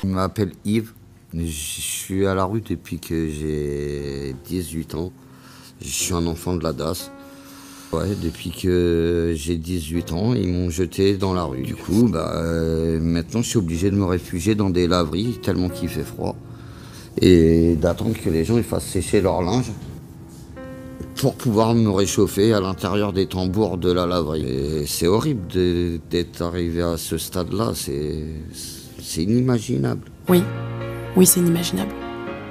Je m'appelle Yves, je suis à la rue depuis que j'ai 18 ans. Je suis un enfant de la DAS. Ouais, depuis que j'ai 18 ans, ils m'ont jeté dans la rue. Du coup, maintenant je suis obligé de me réfugier dans des laveries tellement qu'il fait froid. Et d'attendre que les gens ils fassent sécher leur linge pour pouvoir me réchauffer à l'intérieur des tambours de la laverie. Et c'est horrible d'être arrivé à ce stade-là, c'est inimaginable. Oui, oui, c'est inimaginable.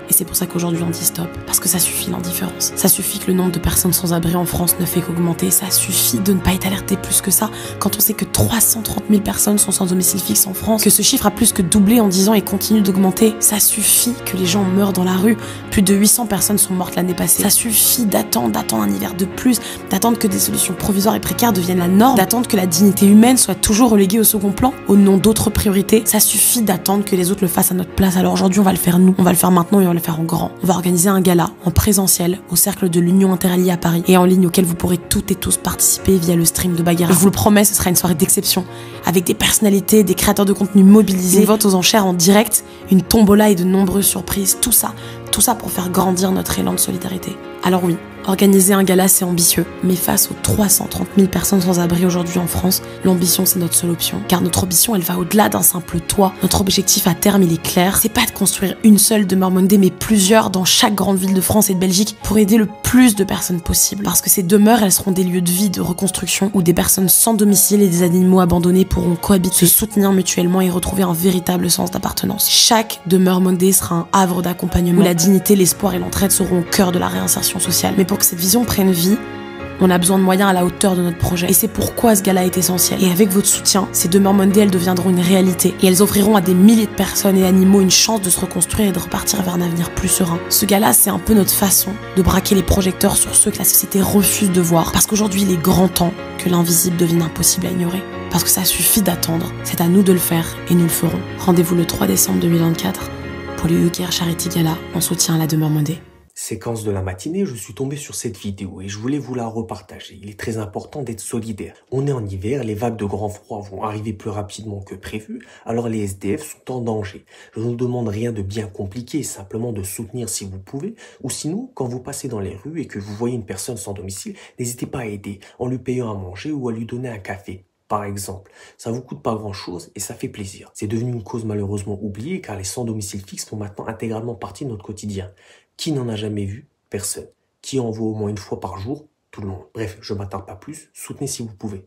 Et c'est pour ça qu'aujourd'hui on dit stop. Parce que ça suffit l'indifférence. Ça suffit que le nombre de personnes sans abri en France ne fait qu'augmenter. Ça suffit de ne pas être alerté plus que ça. Quand on sait que 330 000 personnes sont sans domicile fixe en France, que ce chiffre a plus que doublé en 10 ans et continue d'augmenter. Ça suffit que les gens meurent dans la rue. Plus de 800 personnes sont mortes l'année passée. Ça suffit d'attendre un hiver de plus, d'attendre que des solutions provisoires et précaires deviennent la norme, d'attendre que la dignité humaine soit toujours reléguée au second plan, au nom d'autres priorités. Ça suffit d'attendre que les autres le fassent à notre place. Alors aujourd'hui on va le faire nous, on va le faire maintenant et on va le faire en grand. On va organiser un gala en présentiel au cercle de l'Union Interalliée à Paris et en ligne auquel vous pourrez toutes et tous participer via le stream de Bagarre. Je vous le promets, ce sera une soirée d'exception avec des personnalités, des créateurs de contenu mobilisés, des votes aux enchères en direct, une tombola et de nombreuses surprises. Tout ça pour faire grandir notre élan de solidarité. Alors oui, organiser un gala c'est ambitieux, mais face aux 330 000 personnes sans abri aujourd'hui en France, l'ambition c'est notre seule option. Car notre ambition elle va au-delà d'un simple toit. Notre objectif à terme il est clair, c'est pas de construire une seule demeure Mondé, mais plusieurs dans chaque grande ville de France et de Belgique pour aider le plus de personnes possible. Parce que ces demeures elles seront des lieux de vie, de reconstruction, où des personnes sans domicile et des animaux abandonnés pourront cohabiter, se soutenir mutuellement et retrouver un véritable sens d'appartenance. Chaque demeure Mondé sera un havre d'accompagnement où la dignité, l'espoir et l'entraide seront au cœur de la réinsertion sociale. Mais pour que cette vision prenne vie, on a besoin de moyens à la hauteur de notre projet. Et c'est pourquoi ce gala est essentiel. Et avec votre soutien, ces demeures Mondé, elles deviendront une réalité. Et elles offriront à des milliers de personnes et animaux une chance de se reconstruire et de repartir vers un avenir plus serein. Ce gala, c'est un peu notre façon de braquer les projecteurs sur ceux que la société refuse de voir. Parce qu'aujourd'hui, il est grand temps que l'invisible devienne impossible à ignorer. Parce que ça suffit d'attendre. C'est à nous de le faire et nous le ferons. Rendez-vous le 3 décembre 2024 pour le UKR Charity Gala en soutien à la demeure Mondé. Séquence de la matinée, je suis tombé sur cette vidéo et je voulais vous la repartager. Il est très important d'être solidaire. On est en hiver, les vagues de grand froid vont arriver plus rapidement que prévu, alors les SDF sont en danger. Je ne vous demande rien de bien compliqué, simplement de soutenir si vous pouvez, ou sinon, quand vous passez dans les rues et que vous voyez une personne sans domicile, n'hésitez pas à aider en lui payant à manger ou à lui donner un café. Par exemple, ça vous coûte pas grand chose et ça fait plaisir. C'est devenu une cause malheureusement oubliée car les sans domicile fixe font maintenant intégralement partie de notre quotidien. Qui n'en a jamais vu? Personne. Qui en voit au moins une fois par jour? Tout le monde. Bref, je m'attarde pas plus. Soutenez si vous pouvez.